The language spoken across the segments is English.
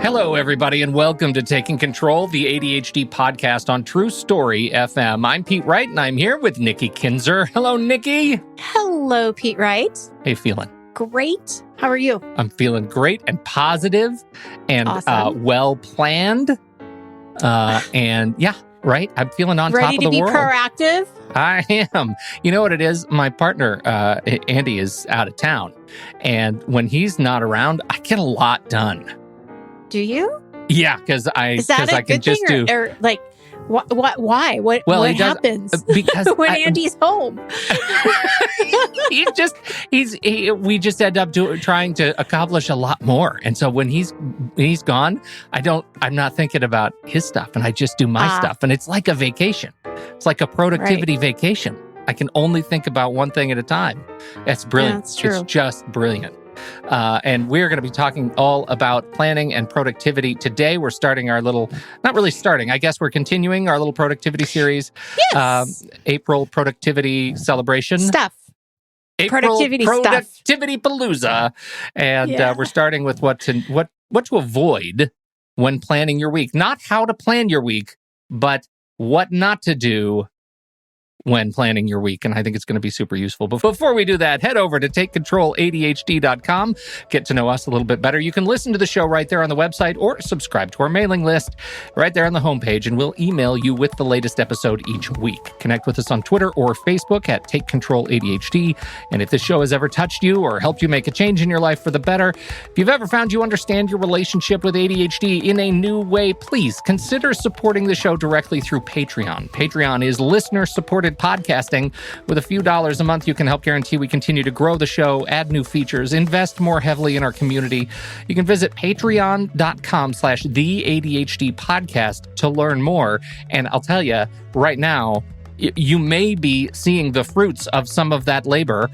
Hello, everybody, and welcome to Taking Control, the ADHD podcast on True Story FM. I'm Pete Wright, and I'm here with Nikki Kinzer. Hello, Nikki. Hello, Pete Wright. How you feeling? Great. How are you? I'm feeling great and positive and Awesome. well-planned. And yeah, right? I'm feeling on top of the world. Ready to be proactive? I am. You know what it is? My partner, Andy, is out of town. And when he's not around, I get a lot done. Do you? Yeah, because I can can just do. Or like, why? What happens because when Andy's home? We just end up trying to accomplish a lot more. And so when he's gone, I'm not thinking about his stuff, and I just do my stuff. And it's like a vacation. It's like a productivity vacation. I can only think about one thing at a time. That's brilliant. Yeah, that's true. It's just brilliant. And we're going to be talking all about planning and productivity. Today, we're starting our little, not really starting, I guess we're continuing our little productivity series. Yes. April productivity celebration. Stuff. Productivity palooza. And we're starting with what to avoid when planning your week. Not how to plan your week, but what not to do when planning your week. And I think it's going to be super useful. But before we do that, head over to takecontroladhd.com. Get to know us a little bit better. You can listen to the show right there on the website or subscribe to our mailing list right there on the homepage, and we'll email you with the latest episode each week. Connect with us on Twitter or Facebook at Take Control ADHD. And if this show has ever touched you or helped you make a change in your life for the better, if you've ever found you understand your relationship with ADHD in a new way, please consider supporting the show directly through Patreon. Patreon is listener-supported podcasting. With a few dollars a month, you can help guarantee we continue to grow the show, add new features, invest more heavily in our community. You can visit patreon.com/the ADHD to learn more. And I'll tell you right now, you may be seeing the fruits of some of that labor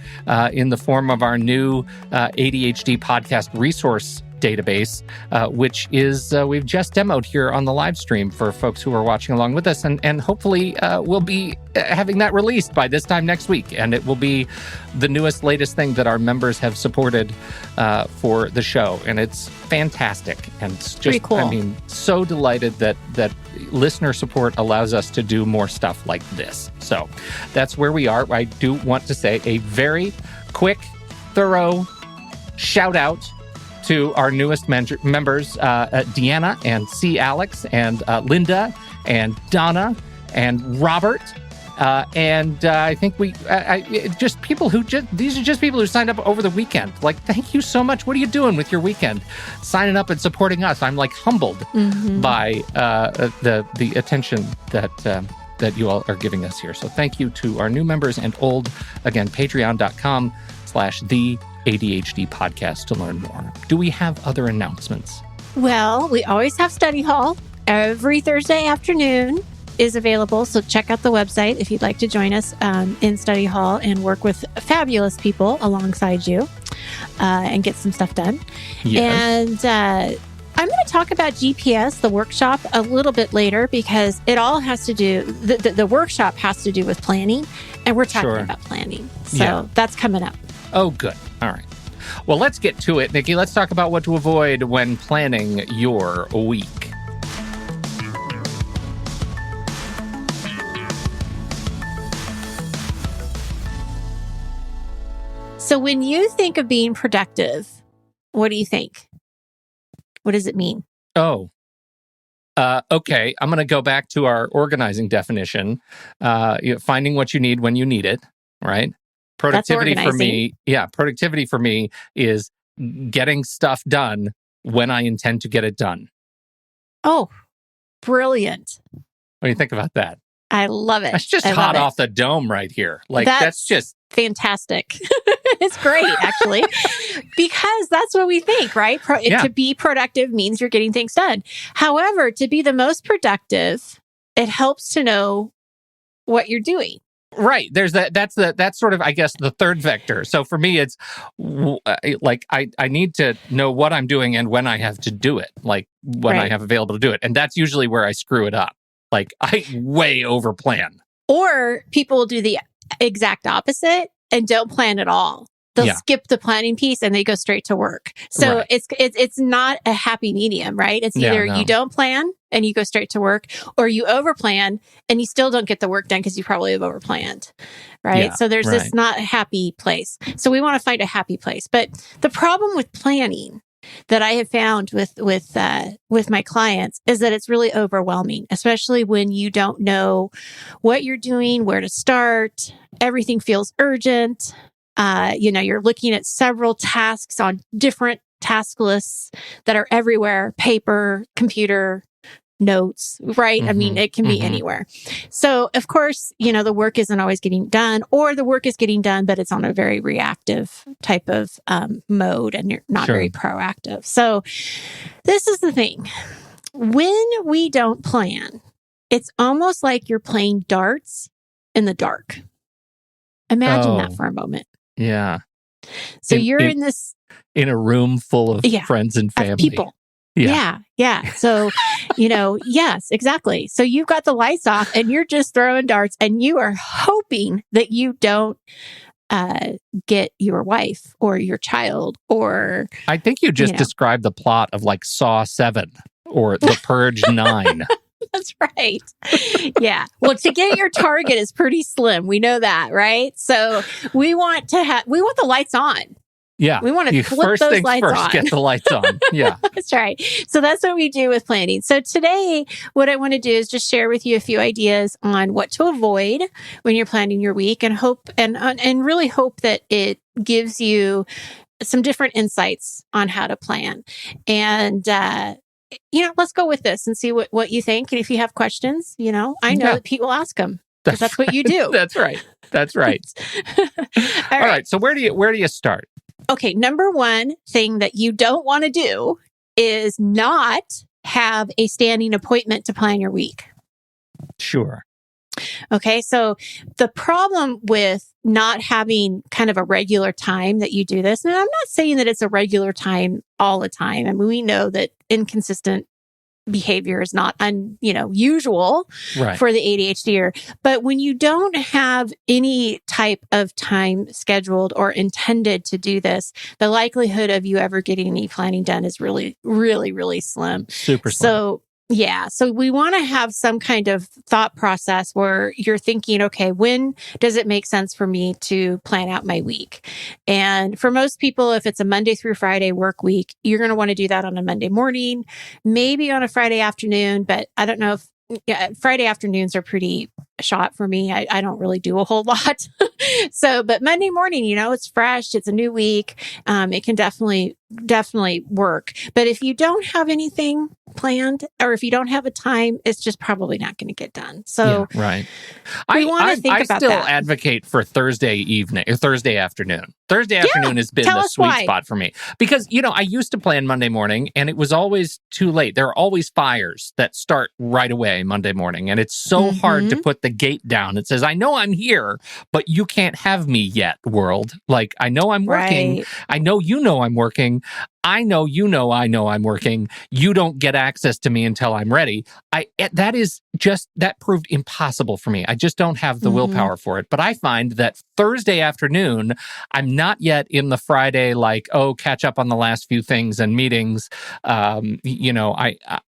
in the form of our new ADHD podcast resource database, which is we've just demoed here on the live stream for folks who are watching along with us, and hopefully we'll be having that released by this time next week, and it will be the latest thing that our members have supported for the show, and it's fantastic, and it's just pretty cool. I mean, so delighted that listener support allows us to do more stuff like this. So that's where we are. I do want to say a very quick, thorough shout out to our newest members, Deanna and C. Alex and Linda and Donna and Robert. And I think these are just people who signed up over the weekend. Like, thank you so much. What are you doing with your weekend? Signing up and supporting us. I'm like humbled by the attention that you all are giving us here. So thank you to our new members and old. Again, patreon.com/the ADHD podcast to learn more. Do we have other announcements? Well, we always have study hall. Every Thursday afternoon is available. So check out the website if you'd like to join us in study hall and work with fabulous people alongside you and get some stuff done. Yes. And I'm going to talk about GPS, the workshop, a little bit later because it all has to do, the workshop has to do with planning, and we're talking about planning. So that's coming up. Oh, good. All right. Well, let's get to it, Nikki. Let's talk about what to avoid when planning your week. So when you think of being productive, what do you think? What does it mean? Oh, okay. I'm going to go back to our organizing definition. Finding what you need when you need it, right? Productivity for me is getting stuff done when I intend to get it done. Oh, brilliant. What do you think about that? I love it. That's just hot off the dome right here. Like, that's just fantastic. It's great, actually, because that's what we think, right? To be productive means you're getting things done. However, to be the most productive, it helps to know what you're doing. Right. There's that's sort of, I guess, the third vector. So for me, it's like I need to know what I'm doing and when I have to do it, like when I have available to do it. And that's usually where I screw it up. Like, I way over plan. Or people will do the exact opposite and don't plan at all. They'll Yeah. skip the planning piece and they go straight to work. So Right. it's not a happy medium, right? It's Yeah, either no. you don't plan and you go straight to work, or you overplan and you still don't get the work done because you probably have overplanned, right? Yeah, So there's right. this not a happy place. So we want to find a happy place. But the problem with planning that I have found with my clients is that it's really overwhelming, especially when you don't know what you're doing, where to start. Everything feels urgent. You're looking at several tasks on different task lists that are everywhere: paper, computer, notes, right? I mean, it can be anywhere. So of course, the work isn't always getting done, or the work is getting done, but it's on a very reactive type of mode and you're not very proactive. So this is the thing. When we don't plan, it's almost like you're playing darts in the dark. Imagine that for a moment. Yeah. So you're in this... in a room full of friends and family. People. Yeah. So, yes, exactly. So you've got the lights off and you're just throwing darts and you are hoping that you don't get your wife or your child or... I think you just described the plot of like Saw 7 or The Purge 9. That's right. Yeah. Well, to get your target is pretty slim. We know that, right? So we want the lights on. Yeah. We want to flip those lights on. Get the lights on. Yeah. That's right. So that's what we do with planning. So today, what I want to do is just share with you a few ideas on what to avoid when you're planning your week, and really hope that it gives you some different insights on how to plan. And, let's go with this and see what you think. And if you have questions, I know that Pete will ask them. Because that's what you do. That's right. All right. So where do you start? Okay, number one thing that you don't want to do is not have a standing appointment to plan your week. Sure. Okay, so the problem with not having kind of a regular time that you do this, and I'm not saying that it's a regular time all the time. I mean, we know that inconsistent behavior is not usual for the ADHDer. But when you don't have any type of time scheduled or intended to do this, the likelihood of you ever getting any planning done is really, really, really slim. Super slim. So we want to have some kind of thought process where you're thinking, okay, when does it make sense for me to plan out my week? And for most people, if it's a Monday through Friday work week, you're going to want to do that on a Monday morning, maybe on a Friday afternoon, but I don't know if Friday afternoons are pretty shot for me. I don't really do a whole lot. But Monday morning, it's fresh. It's a new week. It can definitely work. But if you don't have anything planned, or if you don't have a time, it's just probably not going to get done. So right. We want to think about that. I still advocate for Thursday evening or Thursday afternoon. Thursday afternoon has been the sweet spot for me because, I used to plan Monday morning and it was always too late. There are always fires that start right away Monday morning. And it's so hard to put the gate down. It says, I know I'm here, but you can't have me yet, world. Like, I know I'm working. Right. I know I'm working. I know I'm working. You don't get access to me until I'm ready. That proved impossible for me. I just don't have the willpower for it. But I find that Thursday afternoon, I'm not yet in the Friday, catch up on the last few things and meetings. I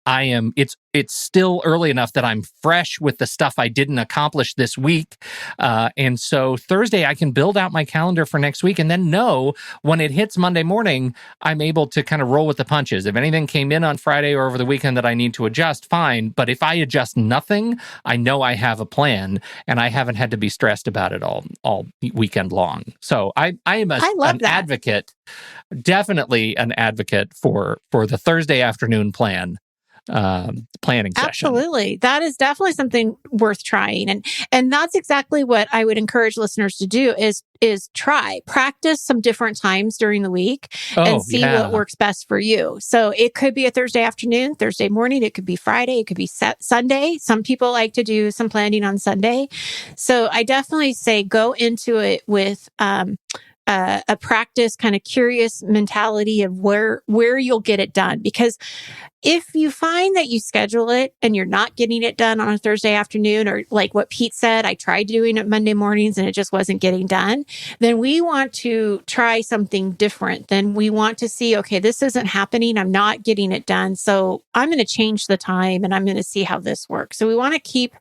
am, it's still early enough that I'm fresh with the stuff I didn't accomplish this week. And so Thursday, I can build out my calendar for next week and then know when it hits Monday morning, I'm able to kind of roll with the punches. If anything came in on Friday or over the weekend that I need to adjust, fine. But if I adjust nothing, I know I have a plan and I haven't had to be stressed about it all weekend long. So I am an advocate, definitely an advocate for the Thursday afternoon planning session. Absolutely. That is definitely something worth trying. And that's exactly what I would encourage listeners to do is practice some different times during the week and see what works best for you. So it could be a Thursday afternoon, Thursday morning. It could be Friday. It could be Sunday. Some people like to do some planning on Sunday. So I definitely say go into it with, a practice, kind of curious mentality of where you'll get it done. Because if you find that you schedule it and you're not getting it done on a Thursday afternoon, or like what Pete said, I tried doing it Monday mornings and it just wasn't getting done, then we want to try something different. Then we want to see, okay, this isn't happening. I'm not getting it done. So I'm going to change the time and I'm going to see how this works. So we want to keep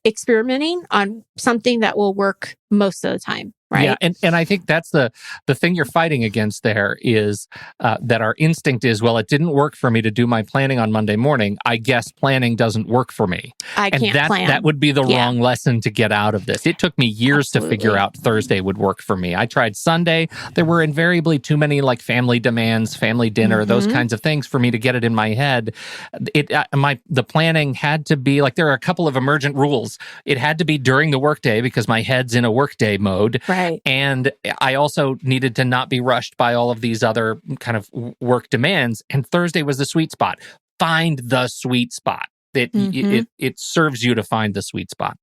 experimenting on something that will work most of the time. Right. Yeah, and I think that's the thing you're fighting against there is that our instinct is, well, it didn't work for me to do my planning on Monday morning. I guess planning doesn't work for me. I can't plan. That would be the wrong lesson to get out of this. It took me years to figure out Thursday would work for me. I tried Sunday. There were invariably too many like family demands, family dinner, those kinds of things for me to get it in my head. The planning had to be like, there are a couple of emergent rules. It had to be during the workday because my head's in a workday mode. Right. And I also needed to not be rushed by all of these other kind of work demands. And Thursday was the sweet spot. Find the sweet spot. It serves you to find the sweet spot.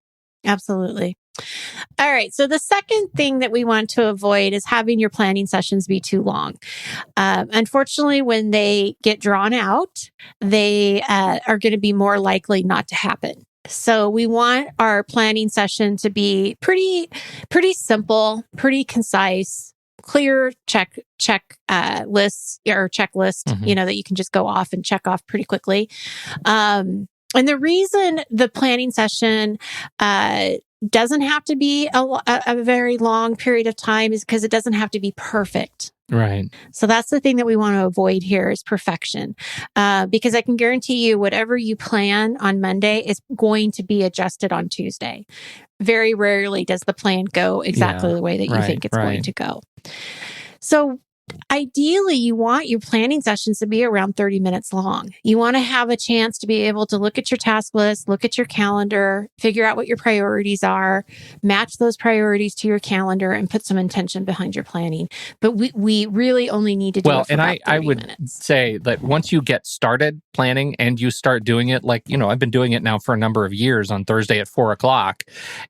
Absolutely. All right. So the second thing that we want to avoid is having your planning sessions be too long. Unfortunately, when they get drawn out, they are going to be more likely not to happen. So we want our planning session to be pretty simple, pretty concise, clear lists or checklist, that you can just go off and check off pretty quickly. And the reason the planning session doesn't have to be a very long period of time is because it doesn't have to be perfect. Right. So that's the thing that we want to avoid here is perfection. Because I can guarantee you whatever you plan on Monday is going to be adjusted on Tuesday. Very rarely does the plan go exactly the way that you think it's going to go. So ideally, you want your planning sessions to be around 30 minutes long. You want to have a chance to be able to look at your task list, look at your calendar, figure out what your priorities are, match those priorities to your calendar, and put some intention behind your planning. But we really only need to do it for about 30 I would minutes. say that once you get started planning and you start doing it, like, I've been doing it now for a number of years on Thursday at 4:00,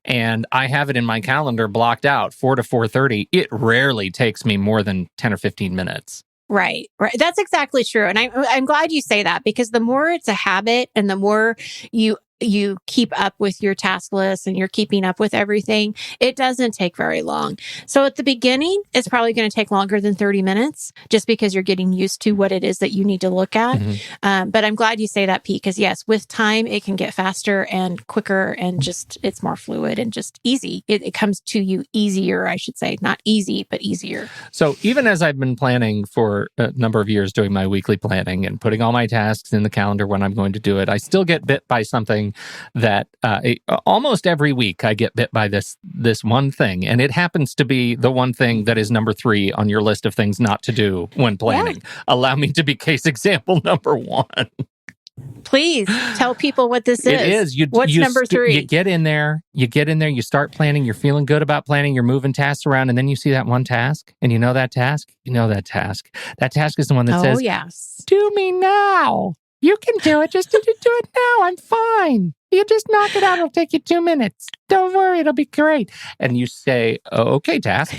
and I have it in my calendar blocked out 4 to 4:30. It rarely takes me more than 10 or 15 minutes. Right. That's exactly true. And I'm glad you say that, because the more it's a habit and the more you keep up with your task list and you're keeping up with everything, it doesn't take very long. So at the beginning, it's probably going to take longer than 30 minutes just because you're getting used to what it is that you need to look at. But I'm glad you say that, Pete, because yes, with time, it can get faster and quicker and just, it's more fluid and just easy. It comes to you easier, I should say. Not easy, but easier. So even as I've been planning for a number of years, doing my weekly planning and putting all my tasks in the calendar when I'm going to do it, I still get bit by something that almost every week I get bit by this one thing. And it happens to be the one thing that is number 3 on your list of things not to do when planning. Yeah. Allow me to be case example number 1. Please tell people what this is. It is. What's number 3? You get in there, you start planning, you're feeling good about planning, you're moving tasks around, and then you see that one task, and you know that task. That task is the one that says, yes, do me now. You can do it. Just do it now. I'm fine. You just knock it out. It'll take you 2 minutes. Don't worry. It'll be great. And you say, okay, task.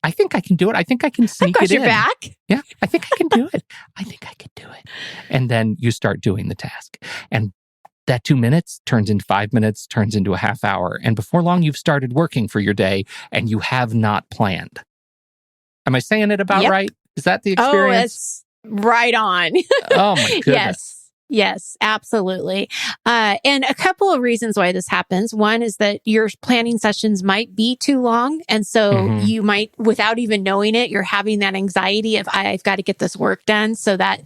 I think I can do it. I think I can sneak it in. I've got your back. Yeah, I think I can do it. I think I can do it. And then you start doing the task. And that 2 minutes turns into 5 minutes, turns into a half hour. And before long, you've started working for your day and you have not planned. Am I saying it about right? Is that the experience? Right on. Oh my goodness. Yes, absolutely. And a couple of reasons why this happens. One is that your planning sessions might be too long. And so you might, without even knowing it, you're having that anxiety of, I've got to get this work done. So that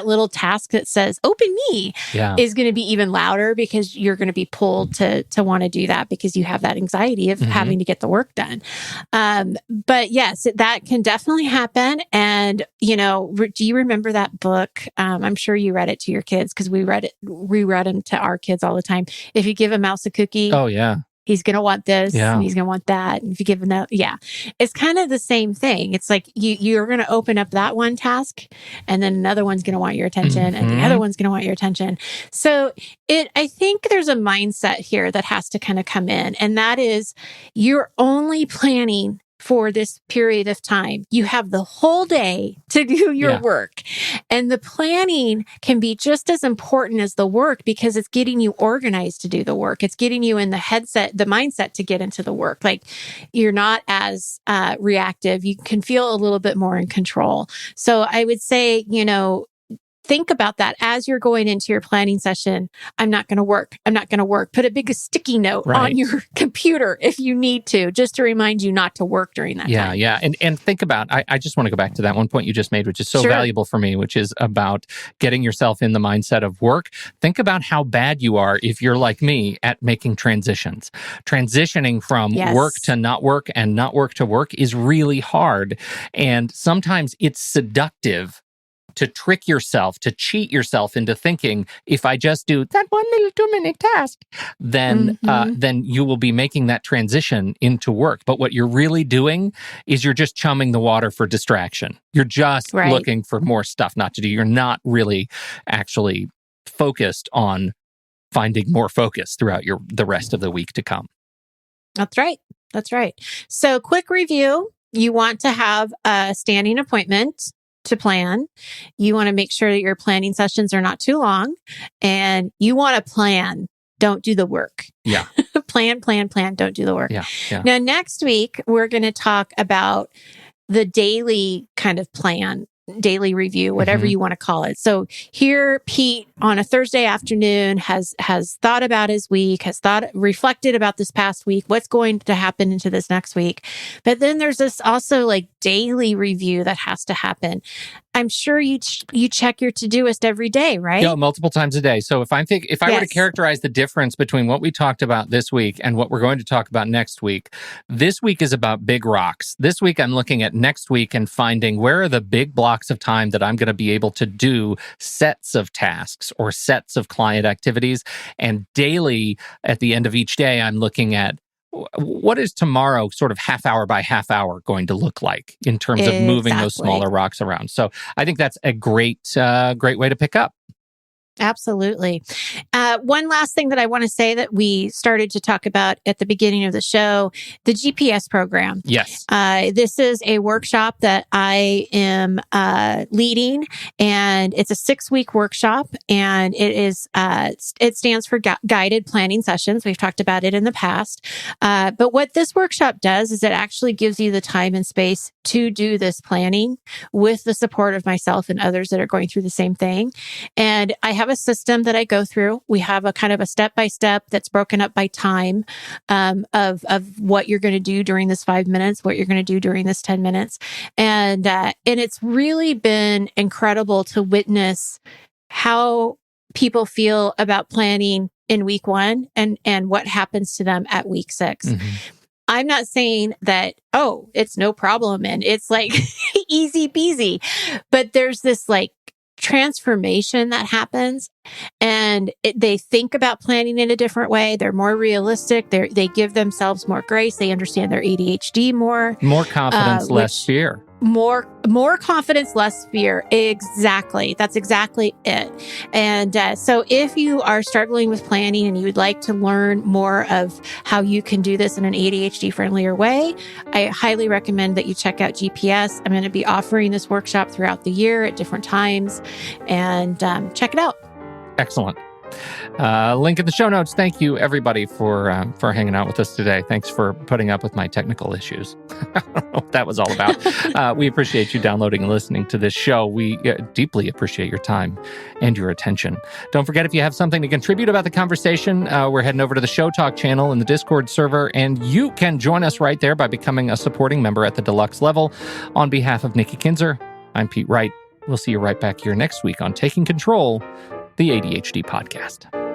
little task that says, open me is going to be even louder because you're going to be pulled to want to do that because you have that anxiety of having to get the work done. But yes, that can definitely happen. And, do you remember that book? I'm sure you read it to your kids, because we read them to our kids all the time. If you give a mouse a cookie, he's going to want this and he's going to want that. And if you give him that, it's kind of the same thing. It's like you're going to open up that one task and then another one's going to want your attention and the other one's going to want your attention. So I think there's a mindset here that has to kind of come in, and that is you're only planning for this period of time. You have the whole day to do your work. And the planning can be just as important as the work because it's getting you organized to do the work. It's getting you in the mindset to get into the work. Like you're not as reactive. You can feel a little bit more in control. So I would say, think about that as you're going into your planning session. I'm not going to work. I'm not going to work. Put a big sticky note on your computer if you need to, just to remind you not to work during that time. Yeah. And think about, I just want to go back to that one point you just made, which is so valuable for me, which is about getting yourself in the mindset of work. Think about how bad you are if you're like me at making transitions. Transitioning from work to not work and not work to work is really hard. And sometimes it's seductive to trick yourself, to cheat yourself into thinking, if I just do that one little 2-minute task, then you will be making that transition into work. But what you're really doing is you're just chumming the water for distraction. You're just looking for more stuff not to do. You're not really actually focused on finding more focus throughout the rest of the week to come. That's right. So quick review. You want to have a standing appointment to plan. You want to make sure that your planning sessions are not too long, and you want to plan. Don't do the work. Yeah. plan. Don't do the work. Yeah. Now, next week, we're going to talk about the daily kind of plan, daily review, whatever you want to call it. So here, Pete on a Thursday afternoon has thought about his week, reflected about this past week, what's going to happen into this next week. But then there's this also like daily review that has to happen. I'm sure you check your to-do list every day, right? Yeah, multiple times a day. So if I were to characterize the difference between what we talked about this week and what we're going to talk about next week, this week is about big rocks. This week, I'm looking at next week and finding where are the big blocks of time that I'm going to be able to do sets of tasks or sets of client activities. And daily, at the end of each day, I'm looking at what is tomorrow sort of half hour by half hour going to look like in terms of moving those smaller rocks around. So I think that's a great way to pick up. Absolutely. One last thing that I want to say that we started to talk about at the beginning of the show, the GPS program. Yes. This is a workshop that I am leading, and it's a 6-week workshop, and it stands for guided planning sessions. We've talked about it in the past. But what this workshop does is it actually gives you the time and space to do this planning with the support of myself and others that are going through the same thing. And I have a system that I go through. We have a kind of a step-by-step that's broken up by time of what you're going to do during this 5 minutes, what you're going to do during this 10 minutes. And it's really been incredible to witness how people feel about planning in week 1 and what happens to them at week 6. I'm not saying that, it's no problem and it's like easy peasy, but there's this like transformation that happens, and they think about planning in a different way. They're more realistic. They give themselves more grace. They understand their ADHD more. More confidence, less fear. More confidence, less fear. Exactly. That's exactly it. And so if you are struggling with planning and you would like to learn more of how you can do this in an ADHD friendlier way, I highly recommend that you check out GPS. I'm going to be offering this workshop throughout the year at different times, and check it out. Excellent. Link in the show notes. Thank you, everybody, for hanging out with us today. Thanks for putting up with my technical issues. I don't know what that was all about. We appreciate you downloading and listening to this show. We deeply appreciate your time and your attention. Don't forget, if you have something to contribute about the conversation, we're heading over to the Show Talk channel in the Discord server, and you can join us right there by becoming a supporting member at the deluxe level. On behalf of Nikki Kinzer, I'm Pete Wright. We'll see you right back here next week on Taking Control, the ADHD podcast.